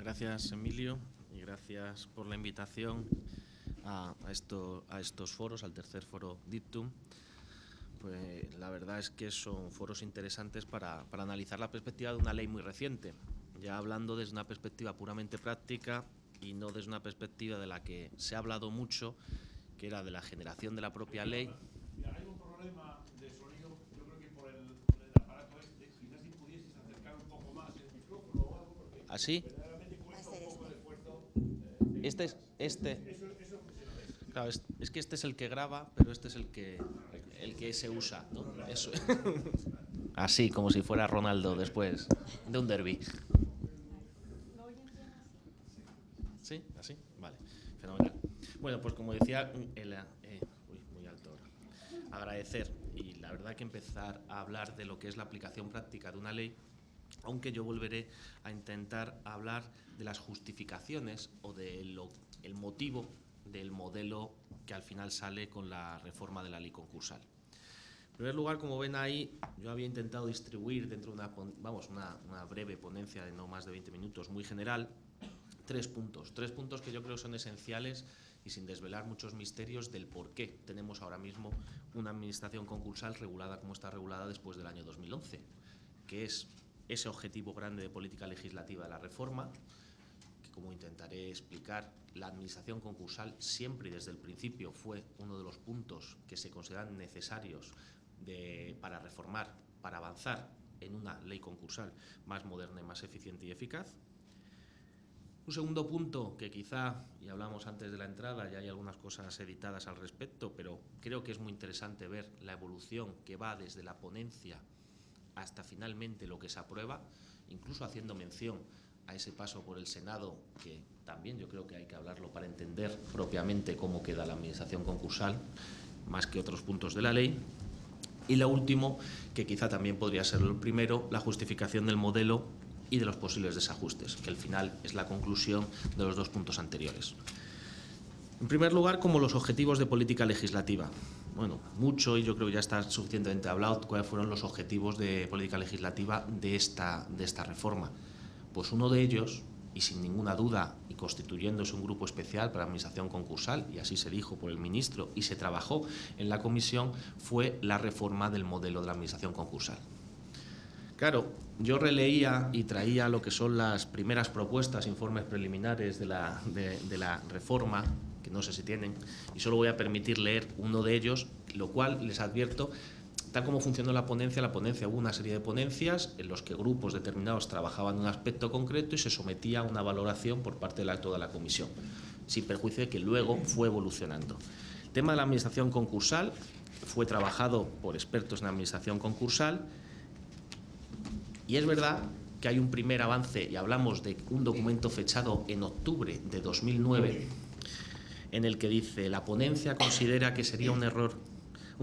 Gracias, Emilio, y gracias por la invitación a estos foros, al tercer foro Dictum. Pues la verdad es que son foros interesantes para analizar la perspectiva de una ley muy reciente, ya hablando desde una perspectiva puramente práctica y no desde una perspectiva de la que se ha hablado mucho, que era de la generación de la propia ley. Mira, hay un problema de sonido, yo creo que por el aparato este, quizás si pudieses acercar un poco más el micrófono o algo, porque ¿Así? verdaderamente cuesta un poco el esfuerzo. Claro, es que este es el que graba, pero este es el que se usa, ¿no? Eso. Así, como si fuera Ronaldo después de un derbi. ¿Sí? ¿Así? Vale. Fenomenal. Bueno, pues como decía, muy alto ahora. Agradecer y la verdad que empezar a hablar de lo que es la aplicación práctica de una ley, aunque yo volveré a intentar hablar de las justificaciones o del motivo del modelo que al final sale con la reforma de la ley concursal. En primer lugar, como ven ahí, yo había intentado distribuir dentro de una breve ponencia de no más de 20 minutos, muy general, tres puntos que yo creo son esenciales y sin desvelar muchos misterios del por qué tenemos ahora mismo una administración concursal regulada como está regulada después del año 2011, que es ese objetivo grande de política legislativa de la reforma, que como intentaré explicar, la administración concursal siempre y desde el principio fue uno de los puntos que se consideran necesarios para reformar, para avanzar en una ley concursal más moderna y más eficiente y eficaz. Un segundo punto que quizá, y hablamos antes de la entrada, ya hay algunas cosas editadas al respecto, pero creo que es muy interesante ver la evolución que va desde la ponencia hasta finalmente lo que se aprueba, incluso haciendo mención a ese paso por el Senado, que también yo creo que hay que hablarlo para entender propiamente cómo queda la administración concursal, más que otros puntos de la ley. Y lo último, que quizá también podría ser el primero, la justificación del modelo y de los posibles desajustes, que al final es la conclusión de los dos puntos anteriores. En primer lugar, como los objetivos de política legislativa. Bueno, mucho, y yo creo que ya está suficientemente hablado, cuáles fueron los objetivos de política legislativa de esta reforma. Pues uno de ellos, y sin ninguna duda, y constituyéndose un grupo especial para la administración concursal, y así se dijo por el ministro y se trabajó en la comisión, fue la reforma del modelo de la administración concursal. Claro, yo releía y traía lo que son las primeras propuestas, informes preliminares de la reforma, que no sé si tienen, y solo voy a permitir leer uno de ellos, lo cual les advierto, tal como funcionó la ponencia hubo una serie de ponencias en los que grupos determinados trabajaban en un aspecto concreto y se sometía a una valoración por parte de toda la comisión, sin perjuicio de que luego fue evolucionando. El tema de la administración concursal fue trabajado por expertos en administración concursal. Y es verdad que hay un primer avance, y hablamos de un documento fechado en octubre de 2009, en el que dice: la ponencia considera que sería un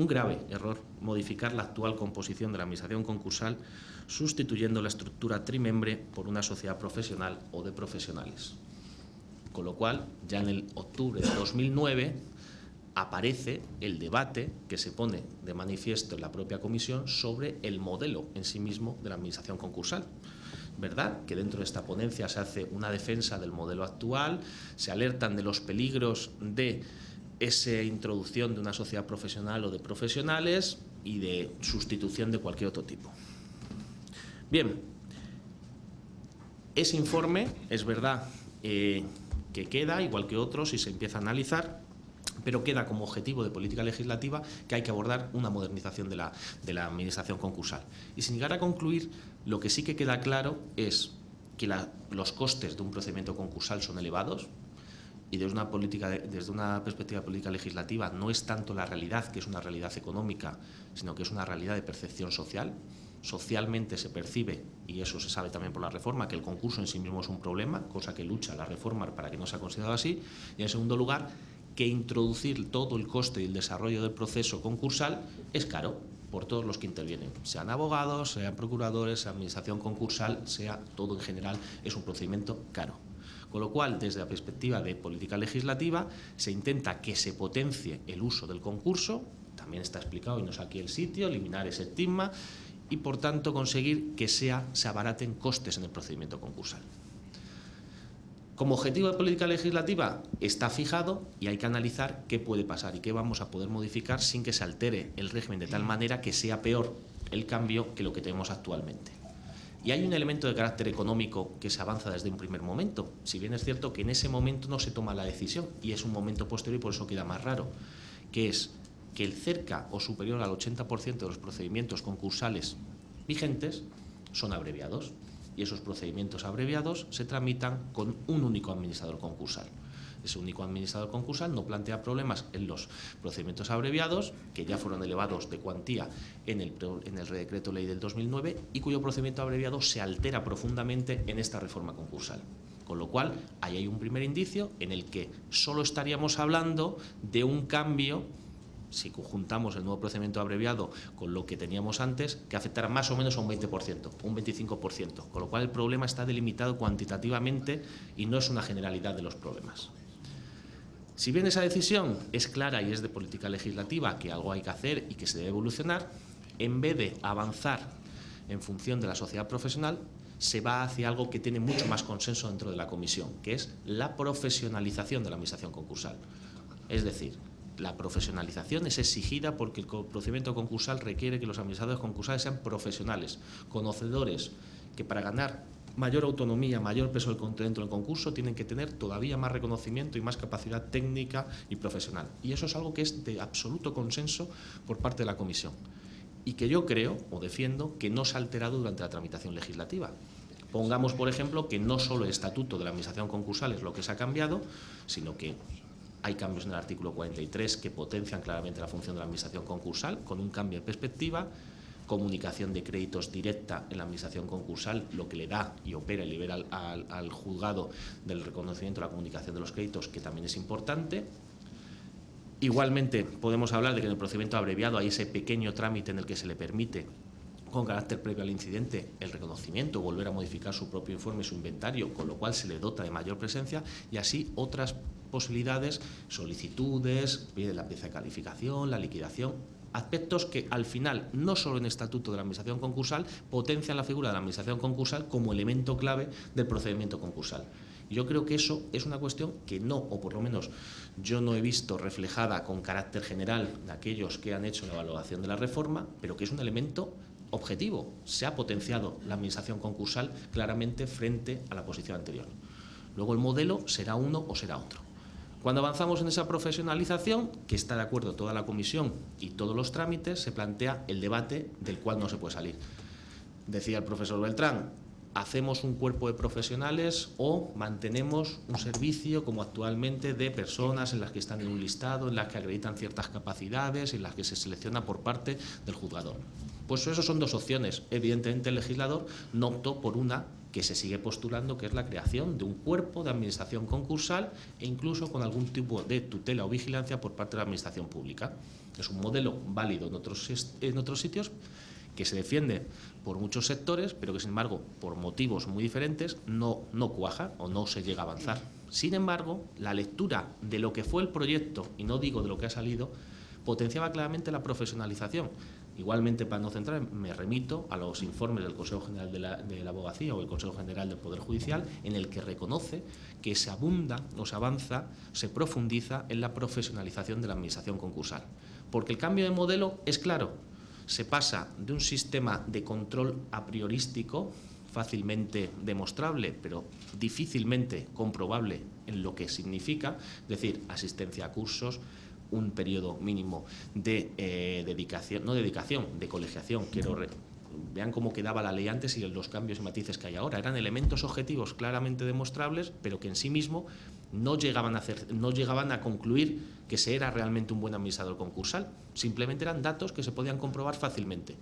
grave error, modificar la actual composición de la administración concursal, sustituyendo la estructura trimembre por una sociedad profesional o de profesionales. Con lo cual, ya en el octubre de 2009, aparece el debate que se pone de manifiesto en la propia comisión sobre el modelo en sí mismo de la administración concursal. ¿Verdad? Que dentro de esta ponencia se hace una defensa del modelo actual, se alertan de los peligros de esa introducción de una sociedad profesional o de profesionales y de sustitución de cualquier otro tipo. Bien, ese informe es verdad que queda, igual que otros, y se empieza a analizar, pero queda como objetivo de política legislativa que hay que abordar una modernización de la administración concursal. Y sin llegar a concluir, lo que sí que queda claro es que los costes de un procedimiento concursal son elevados, y desde una perspectiva de política legislativa no es tanto la realidad, que es una realidad económica, sino que es una realidad de percepción social. Socialmente se percibe, y eso se sabe también por la reforma, que el concurso en sí mismo es un problema, cosa que lucha la reforma para que no sea considerado así. Y en segundo lugar, que introducir todo el coste y el desarrollo del proceso concursal es caro por todos los que intervienen, sean abogados, sean procuradores, sea administración concursal, sea todo en general, es un procedimiento caro. Con lo cual, desde la perspectiva de política legislativa, se intenta que se potencie el uso del concurso, también está explicado y no es aquí el sitio, eliminar ese estigma y, por tanto, conseguir que se abaraten costes en el procedimiento concursal. Como objetivo de política legislativa está fijado y hay que analizar qué puede pasar y qué vamos a poder modificar sin que se altere el régimen de tal manera que sea peor el cambio que lo que tenemos actualmente. Y hay un elemento de carácter económico que se avanza desde un primer momento, si bien es cierto que en ese momento no se toma la decisión y es un momento posterior y por eso queda más raro, que es que el cerca o superior al 80% de los procedimientos concursales vigentes son abreviados. Y esos procedimientos abreviados se tramitan con un único administrador concursal. Ese único administrador concursal no plantea problemas en los procedimientos abreviados, que ya fueron elevados de cuantía en el Real Decreto Ley del 2009 y cuyo procedimiento abreviado se altera profundamente en esta reforma concursal. Con lo cual, ahí hay un primer indicio en el que solo estaríamos hablando de un cambio, si conjuntamos el nuevo procedimiento abreviado con lo que teníamos antes, que afectará más o menos a un 20%, un 25%, con lo cual el problema está delimitado cuantitativamente y no es una generalidad de los problemas. Si bien esa decisión es clara y es de política legislativa, que algo hay que hacer y que se debe evolucionar, en vez de avanzar en función de la sociedad profesional, se va hacia algo que tiene mucho más consenso dentro de la comisión, que es la profesionalización de la administración concursal. Es decir, la profesionalización es exigida porque el procedimiento concursal requiere que los administradores concursales sean profesionales, conocedores, que para ganar mayor autonomía, mayor peso dentro del concurso, tienen que tener todavía más reconocimiento y más capacidad técnica y profesional. Y eso es algo que es de absoluto consenso por parte de la comisión y que yo creo o defiendo que no se ha alterado durante la tramitación legislativa. Pongamos, por ejemplo, que no solo el estatuto de la administración concursal es lo que se ha cambiado, sino que hay cambios en el artículo 43 que potencian claramente la función de la administración concursal, con un cambio de perspectiva, comunicación de créditos directa en la administración concursal, lo que le da y opera y libera al juzgado del reconocimiento de la comunicación de los créditos, que también es importante. Igualmente, podemos hablar de que en el procedimiento abreviado hay ese pequeño trámite en el que se le permite, con carácter previo al incidente, el reconocimiento, volver a modificar su propio informe y su inventario, con lo cual se le dota de mayor presencia, y así otras posibilidades, solicitudes, pide la pieza de calificación, la liquidación, aspectos que al final, no solo en el estatuto de la administración concursal, potencian la figura de la administración concursal como elemento clave del procedimiento concursal. Yo creo que eso es una cuestión que no, o por lo menos yo no he visto reflejada con carácter general de aquellos que han hecho la evaluación de la reforma, pero que es un elemento objetivo. Se ha potenciado la administración concursal claramente frente a la posición anterior. Luego el modelo será uno o será otro. Cuando avanzamos en esa profesionalización, que está de acuerdo toda la comisión y todos los trámites, se plantea el debate del cual no se puede salir. Decía el profesor Beltrán, ¿hacemos un cuerpo de profesionales o mantenemos un servicio como actualmente de personas en las que están en un listado, en las que acreditan ciertas capacidades, en las que se selecciona por parte del juzgador? Pues eso son dos opciones. Evidentemente el legislador no optó por una que se sigue postulando, que es la creación de un cuerpo de administración concursal e incluso con algún tipo de tutela o vigilancia por parte de la administración pública. Es un modelo válido en otros sitios, que se defiende por muchos sectores, pero que sin embargo, por motivos muy diferentes, no cuaja o no se llega a avanzar. Sin embargo, la lectura de lo que fue el proyecto, y no digo de lo que ha salido, potenciaba claramente la profesionalización. Igualmente, para no centrar, me remito a los informes del Consejo General de la Abogacía o el Consejo General del Poder Judicial, en el que reconoce que se abunda o se avanza, se profundiza en la profesionalización de la administración concursal. Porque el cambio de modelo es claro. Se pasa de un sistema de control a priorístico, fácilmente demostrable, pero difícilmente comprobable en lo que significa, es decir, asistencia a cursos, un periodo mínimo de de colegiación. Vean cómo quedaba la ley antes y los cambios y matices que hay ahora. Eran elementos objetivos claramente demostrables, pero que en sí mismo no llegaban a concluir que se era realmente un buen administrador concursal. Simplemente eran datos que se podían comprobar fácilmente.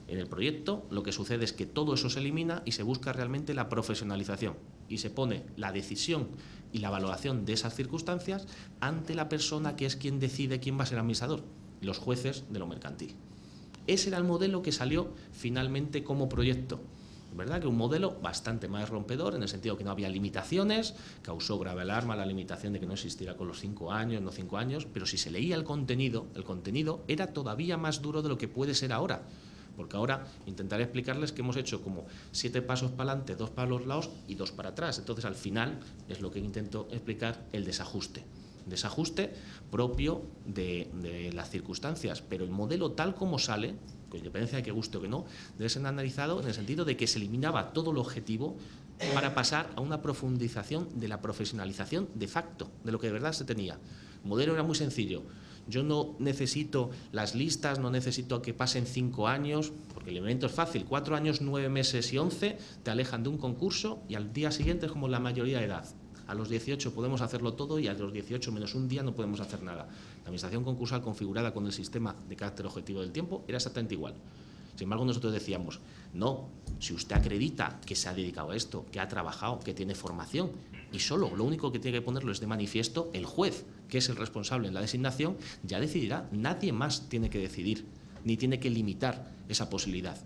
En el proyecto lo que sucede es que todo eso se elimina y se busca realmente la profesionalización y se pone la decisión y la valoración de esas circunstancias ante la persona que es quien decide quién va a ser administrador, los jueces de lo mercantil. Ese era el modelo que salió finalmente como proyecto. ¿Verdad? Que un modelo bastante más rompedor, en el sentido que no había limitaciones, causó grave alarma la limitación de que no existiera con los 5 años, no 5 años, pero si se leía el contenido era todavía más duro de lo que puede ser ahora, porque ahora intentaré explicarles que hemos hecho como 7 pasos para adelante, 2 para los lados y 2 para atrás. Entonces, al final, es lo que intento explicar, el desajuste. Desajuste propio de las circunstancias, pero el modelo tal como sale, con independencia de que guste o que no, debe ser analizado en el sentido de que se eliminaba todo lo objetivo para pasar a una profundización de la profesionalización de facto, de lo que de verdad se tenía. El modelo era muy sencillo. Yo no necesito las listas, no necesito que pasen 5 años, porque el elemento es fácil. 4 años, 9 meses y 11 te alejan de un concurso y al día siguiente es como la mayoría de edad. A los 18 podemos hacerlo todo y a los 18 menos un día no podemos hacer nada. La administración concursal configurada con el sistema de carácter objetivo del tiempo era exactamente igual. Sin embargo, nosotros decíamos, no, si usted acredita que se ha dedicado a esto, que ha trabajado, que tiene formación, y solo lo único que tiene que ponerlo es de manifiesto el juez, que es el responsable en la designación, ya decidirá. Nadie más tiene que decidir, ni tiene que limitar esa posibilidad.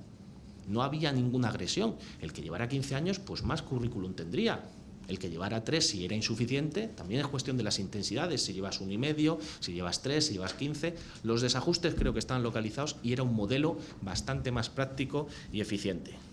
No había ninguna agresión. El que llevara 15 años, pues más currículum tendría. El que llevara 3, si era insuficiente, también es cuestión de las intensidades, si llevas 1,5, si llevas 3, si llevas 15. Los desajustes creo que están localizados y era un modelo bastante más práctico y eficiente.